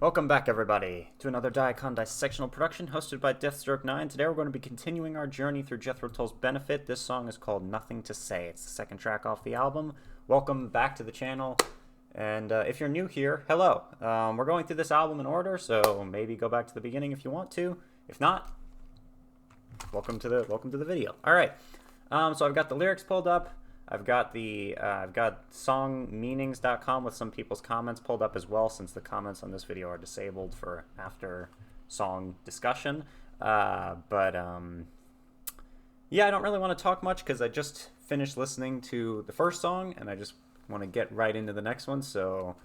Welcome back, everybody, to another dicondissectional production hosted by Deathstroke9. Today we're going to be continuing our journey through Jethro Tull's Benefit. This song is called Nothing to Say. It's the second track off the album. Welcome back to the channel. And if you're new here, hello. We're going through this album in order, so maybe go back to the beginning if you want to. If not, welcome to the video. All right. So I've got the lyrics pulled up. I've got songmeanings.com with some people's comments pulled up as well, since the comments on this video are disabled for after song discussion. Yeah, I don't really want to talk much because I just finished listening to the first song and I just want to get right into the next one. So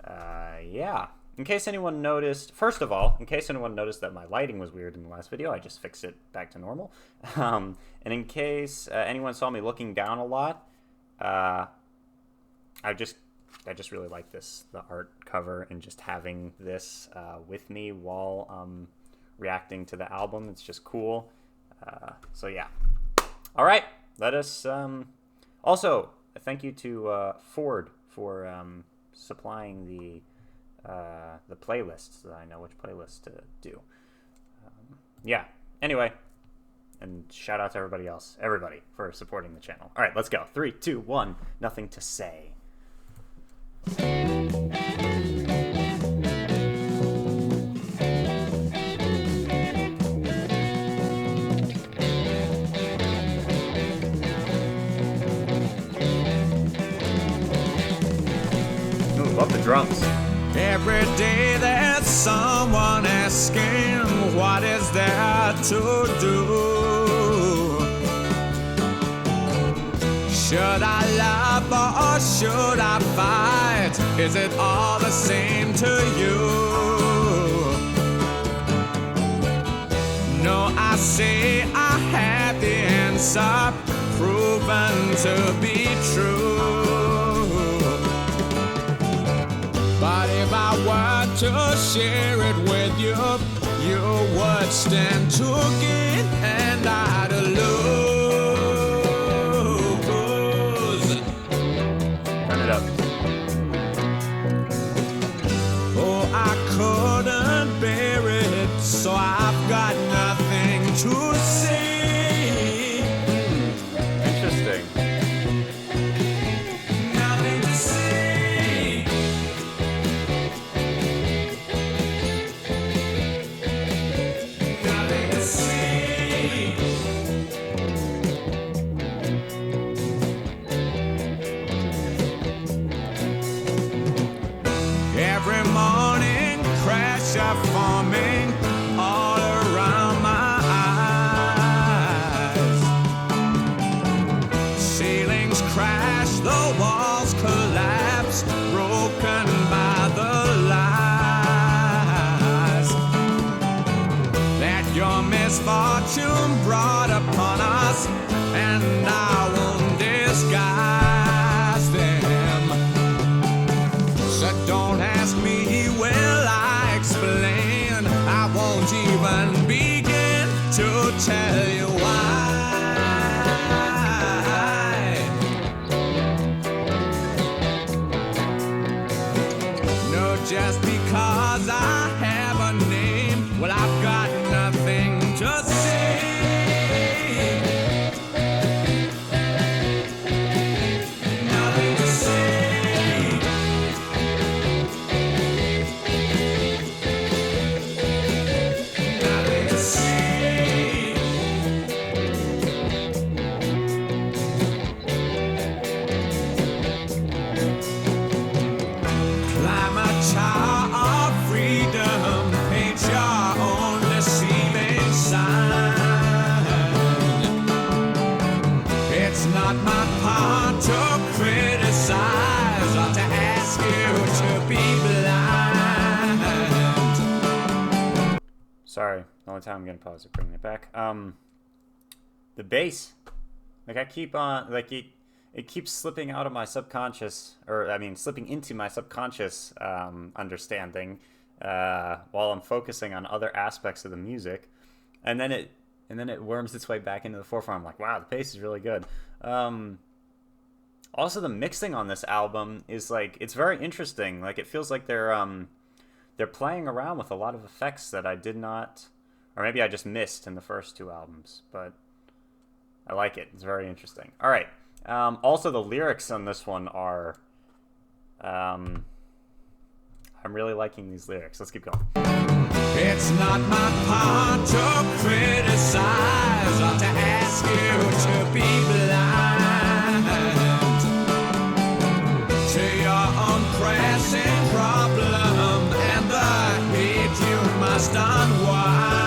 yeah, in case anyone noticed, first of all, in case anyone noticed that my lighting was weird in the last video, I just fixed it back to normal. And in case anyone saw me looking down a lot, I just really like the art cover, and just having this with me while reacting to the album. It's just cool. So yeah. All right, let us also thank you to Ford for supplying the playlists, so that I know which playlist to do. Yeah, anyway, and shout out to everybody for supporting the channel. All right, let's go. 3, 2, 1. Nothing to say. Ooh, love the drums. Every day there's someone asking, what is there to do? Should I love or should I fight? Is it all the same to you? No, I say I have the answer, proven to be true. But if I were to share it with you, you would stand to gain and I'd lose. Turn it up. Oh, I couldn't bear it, so I've got nothing to say. Interesting. Nothing to say. Nothing to say. Every morning, crash are forming all around my eyes. Ceilings crash, the walls collapse, broken by the lies that your misfortune brought upon us, and I won't disguise them. So don't ask me, will I explain? I won't even begin to tell you why. No, just because I have a name, well, I've got nothing to say. Nothing to say. Nothing to say. Climb a tower of freedom, paint your own deceiving sign. It's not my part to criticize or to ask you to be blind. Sorry, the only time I'm gonna pause it, bringing it back. The bass, like I keep on, like it keeps slipping out of my subconscious, or I mean, slipping into my subconscious understanding while I'm focusing on other aspects of the music, and then it worms its way back into the forefront. I'm like, wow, the bass is really good. Also, the mixing on this album is like, it's very interesting. Like, it feels like they're they're playing around with a lot of effects that I did not, or maybe I just missed in the first two albums, but I like it. It's very interesting. All right. Also, the lyrics on this one are, I'm really liking these lyrics. Let's keep going. It's not my part to criticize or to ask you to be blind to your own pressing problem and the hate you must unwind.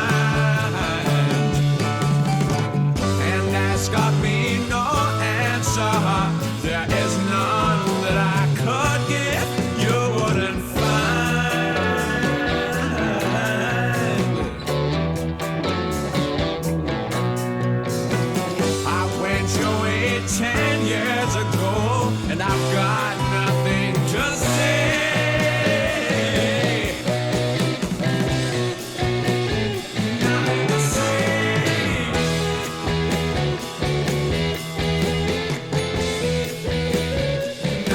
And that's got me no answer. There is none that I could give you wouldn't find. I went your way 10 years ago, and I've got nothing to say. Nothing to say. Nothing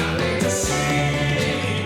to say. Nothing to say. Nothing to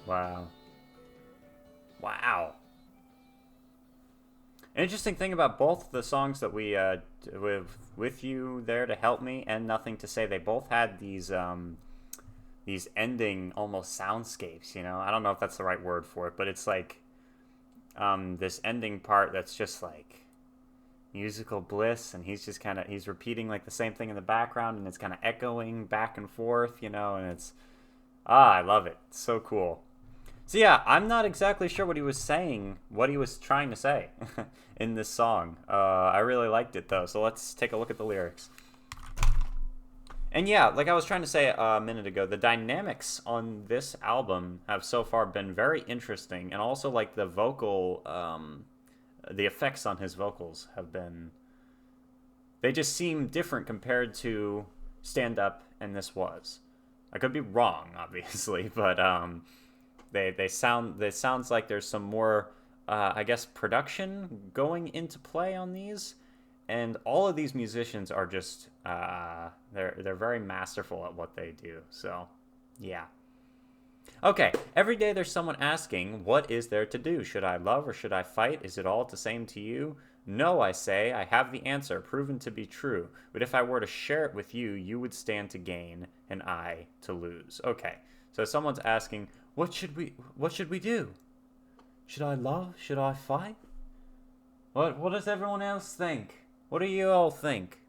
Wow. Wow. An interesting thing about both the songs that we with you there to help me and Nothing to Say, they both had these ending almost soundscapes, you know. I don't know if that's the right word for it, but it's like this ending part that's just like musical bliss, and he's just kind of he's repeating like the same thing in the background, and it's kind of echoing back and forth, you know, and it's I love it. It's so cool. So yeah, I'm not exactly sure what he was saying, what he was trying to say in this song. I really liked it though, so let's take a look at the lyrics. And yeah, like I was trying to say a minute ago, the dynamics on this album have so far been very interesting, and also like the vocal, the effects on his vocals have been, they just seem different compared to Stand Up and This Was. I could be wrong, obviously, but they sounds like there's some more, I guess, production going into play on these, and all of these musicians are just they're very masterful at what they do. So, yeah. Okay, every day there's someone asking, what is there to do? Should I love or should I fight? Is it all the same to you? No, I say, I have the answer, proven to be true. But if I were to share it with you, you would stand to gain and I to lose. Okay, so someone's asking, what should we do? Should I love? Should I fight? What does everyone else think? What do you all think?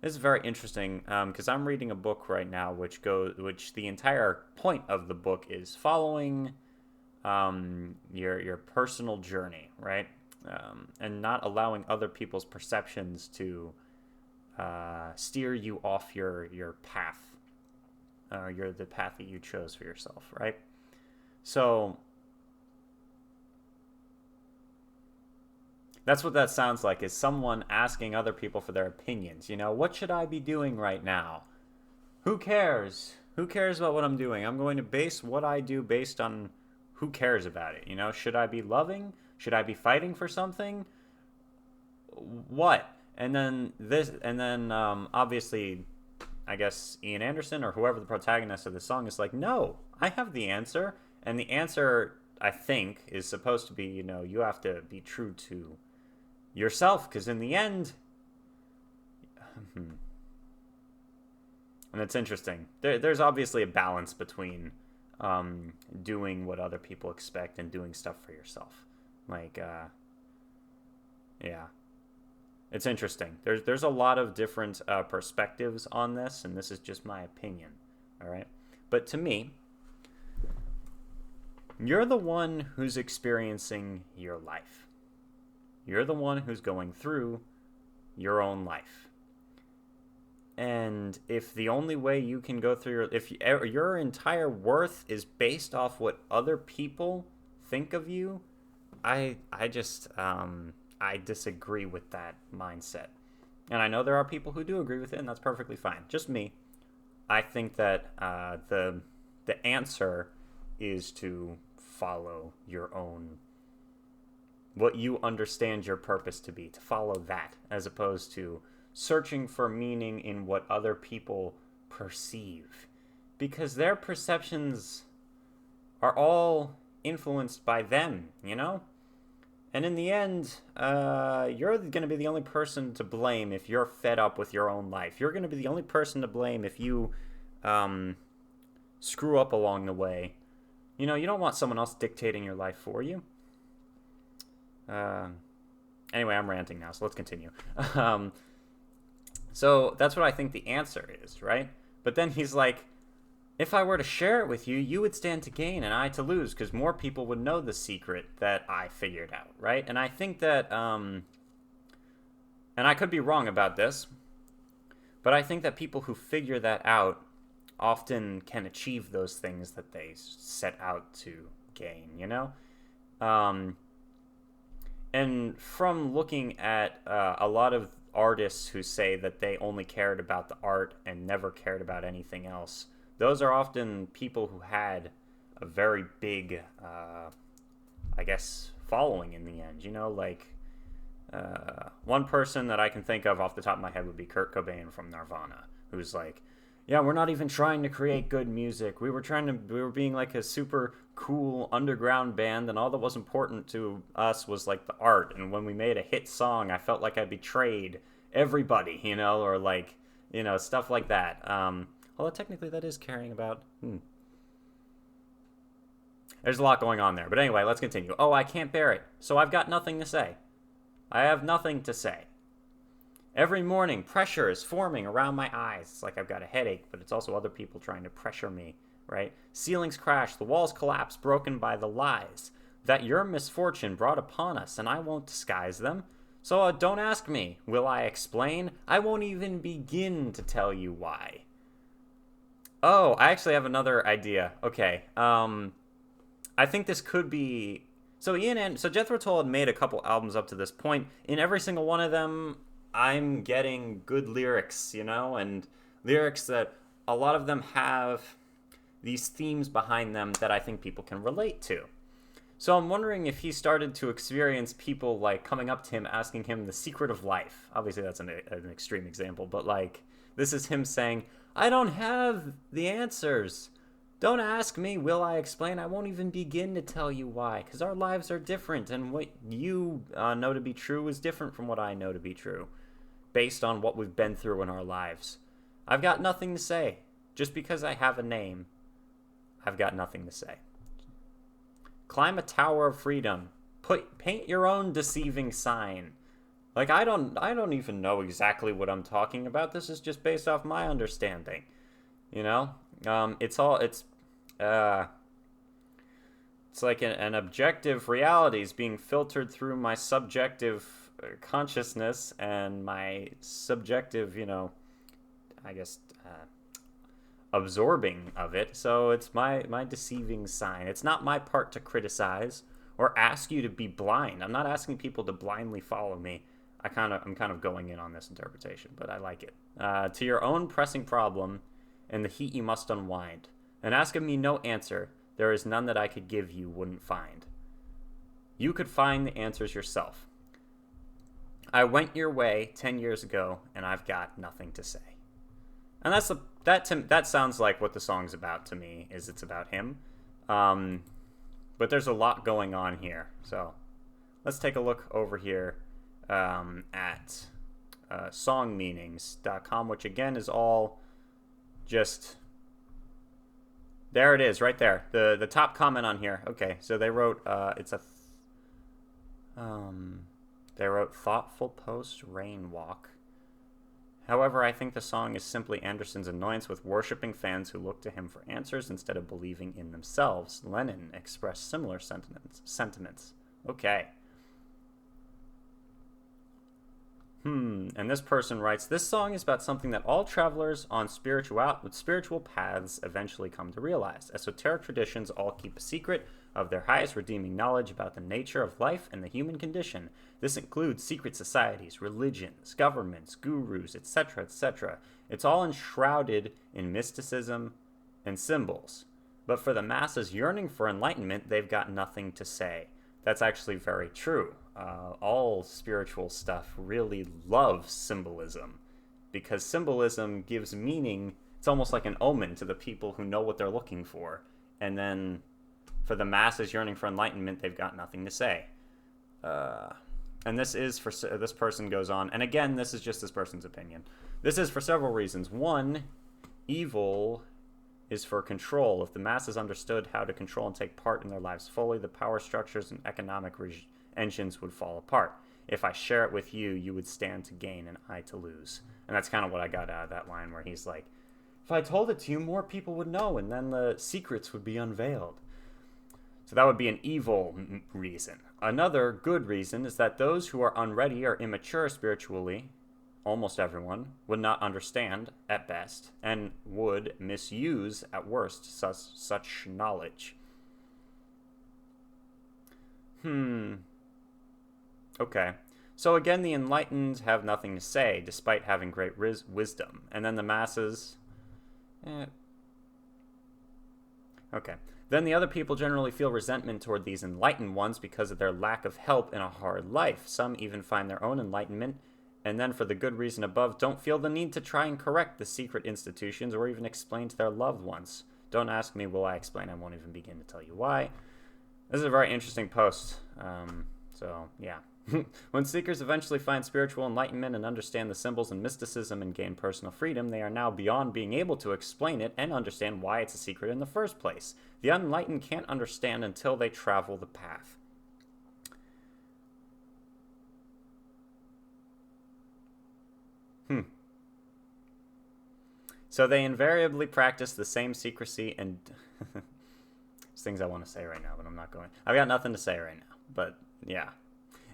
This is very interesting because I'm reading a book right now which the entire point of the book is following your personal journey, right? And not allowing other people's perceptions to steer you off your path, the path that you chose for yourself, right? So that's what that sounds like, is someone asking other people for their opinions. You know, what should I be doing right now? Who cares? Who cares about what I'm doing? I'm going to base what I do based on who cares about it. You know, should I be loving? Should I be fighting for something? What? And then obviously, I guess Ian Anderson or whoever the protagonist of the song is like, no, I have the answer. And the answer I think is supposed to be, you have to be true to yourself, because in the end, and it's interesting. There's obviously a balance between doing what other people expect and doing stuff for yourself. Like, yeah, it's interesting. There's a lot of different perspectives on this, and this is just my opinion. All right, but to me, you're the one who's experiencing your life. You're the one who's going through your own life. And if the only way you can go through, if your entire worth is based off what other people think of you, I disagree with that mindset. And I know there are people who do agree with it, and that's perfectly fine. Just me. I think that the answer is to follow your own, what you understand your purpose to be, to follow that, as opposed to searching for meaning in what other people perceive, because their perceptions are all influenced by them, and in the end, you're going to be the only person to blame if you're fed up with your own life. You're going to be the only person to blame if you screw up along the way. You don't want someone else dictating your life for you. Anyway, I'm ranting now, so let's continue. So that's what I think the answer is, right? But then he's like, if I were to share it with you, you would stand to gain and I to lose, because more people would know the secret that I figured out, right? And I think that, and I could be wrong about this, but I think that people who figure that out often can achieve those things that they set out to gain, and from looking at a lot of artists who say that they only cared about the art and never cared about anything else, those are often people who had a very big, following in the end. One person that I can think of off the top of my head would be Kurt Cobain from Nirvana, who's like, yeah, we're not even trying to create good music. We were being like a super cool underground band, and all that was important to us was like the art. And when we made a hit song, I felt like I betrayed everybody, or like, stuff like that. Although technically that is caring about. There's a lot going on there. But anyway, let's continue. Oh, I can't bear it. So I've got nothing to say. I have nothing to say. Every morning, pressure is forming around my eyes. It's like I've got a headache, but it's also other people trying to pressure me, right? Ceilings crash, the walls collapse, broken by the lies that your misfortune brought upon us, and I won't disguise them. So don't ask me. Will I explain? I won't even begin to tell you why. Oh, I actually have another idea. Okay. I think this could be... So Jethro Tull had made a couple albums up to this point. In every single one of them, I'm getting good lyrics, and lyrics that a lot of them have these themes behind them that I think people can relate to. So I'm wondering if he started to experience people like coming up to him, asking him the secret of life. Obviously, that's an extreme example, but like this is him saying, I don't have the answers. Don't ask me, will I explain? I won't even begin to tell you why, because our lives are different, and what you know to be true is different from what I know to be true, based on what we've been through in our lives. I've got nothing to say. Just because I have a name, I've got nothing to say. Climb a tower of freedom. Paint your own deceiving sign. Like, I don't even know exactly what I'm talking about. This is just based off my understanding. It's like an objective reality is being filtered through my subjective consciousness and my subjective, absorbing of it. So it's my deceiving sign. It's not my part to criticize or ask you to be blind. I'm not asking people to blindly follow me. I'm kind of going in on this interpretation, but I like it. To your own pressing problem and the heat you must unwind. And ask of me no answer. There is none that I could give you wouldn't find. You could find the answers yourself. I went your way 10 years ago, and I've got nothing to say. And that sounds like what the song's about to me. Is it's about him. But there's a lot going on here. So let's take a look over here at songmeanings.com, which again is all just... There it is, right there. The top comment on here. Okay, so they wrote, they wrote thoughtful post rain walk. However, I think the song is simply Anderson's annoyance with worshipping fans who look to him for answers instead of believing in themselves. Lennon expressed similar sentiments. Okay. And this person writes, this song is about something that all travelers on spiritual paths eventually come to realize. Esoteric traditions all keep a secret of their highest redeeming knowledge about the nature of life and the human condition. This includes secret societies, religions, governments, gurus, etc., etc. It's all enshrouded in mysticism and symbols. But for the masses yearning for enlightenment, they've got nothing to say. That's actually very true. All spiritual stuff really loves symbolism, because symbolism gives meaning. It's almost like an omen to the people who know what they're looking for. And then for the masses yearning for enlightenment, they've got nothing to say. And this is for... This person goes on, and again, this is just this person's opinion. This is for several reasons. One, evil is for control. If the masses understood how to control and take part in their lives fully, the power structures and economic engines would fall apart. If I share it with you, you would stand to gain and I to lose. And that's kind of what I got out of that line, where he's like, if I told it to you, more people would know, and then the secrets would be unveiled. So that would be an evil reason. Another good reason is that those who are unready or immature spiritually, almost everyone, would not understand at best and would misuse at worst such knowledge. Okay. So again, the enlightened have nothing to say, despite having great wisdom. And then the masses... Okay. Then the other people generally feel resentment toward these enlightened ones because of their lack of help in a hard life. Some even find their own enlightenment, and then for the good reason above, don't feel the need to try and correct the secret institutions or even explain to their loved ones. Don't ask me, will I explain? I won't even begin to tell you why. This is a very interesting post. So, yeah. When seekers eventually find spiritual enlightenment and understand the symbols and mysticism and gain personal freedom, they are now beyond being able to explain it and understand why it's a secret in the first place. The unenlightened can't understand until they travel the path. So they invariably practice the same secrecy and... There's things I want to say right now, but I'm not going. I've got nothing to say right now, but yeah.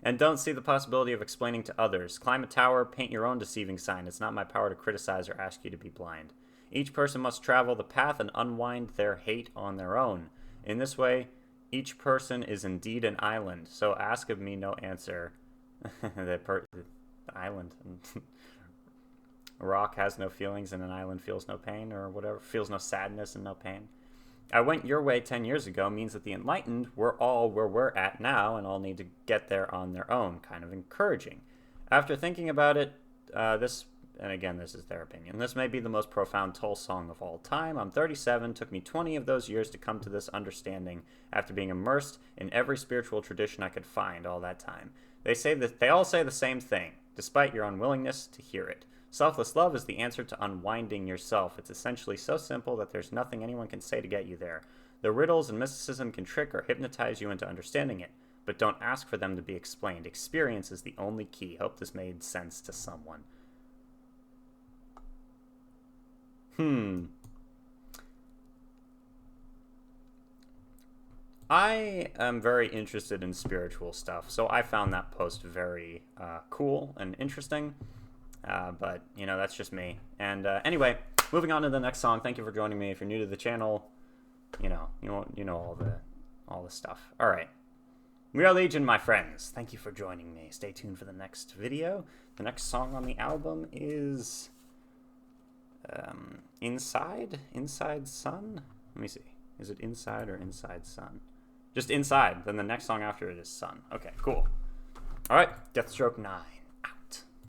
And don't see the possibility of explaining to others. Climb a tower, paint your own deceiving sign. It's not my power to criticize or ask you to be blind. Each person must travel the path and unwind their hate on their own. In this way, each person is indeed an island. So ask of me no answer. The island. A rock has no feelings and an island feels no pain, or whatever. Feels no sadness and no pain. I went your way 10 years ago means that the enlightened were all where we're at now and all need to get there on their own. Kind of encouraging. After thinking about it, this is their opinion, this may be the most profound Tull song of all time. I'm 37, took me 20 of those years to come to this understanding after being immersed in every spiritual tradition I could find all that time. They all say the same thing, despite your unwillingness to hear it. Selfless love is the answer to unwinding yourself. It's essentially so simple that there's nothing anyone can say to get you there. The riddles and mysticism can trick or hypnotize you into understanding it, but don't ask for them to be explained. Experience is the only key. Hope this made sense to someone. I am very interested in spiritual stuff, so I found that post very cool and interesting. But, you know, that's just me. And anyway, moving on to the next song. Thank you for joining me. If you're new to the channel, you know all the stuff. All right. We are Legion, my friends. Thank you for joining me. Stay tuned for the next video. The next song on the album is Inside Sun? Let me see. Is it Inside or Inside Sun? Just Inside. Then the next song after it is Sun. Okay, cool. All right, Deathstroke 9.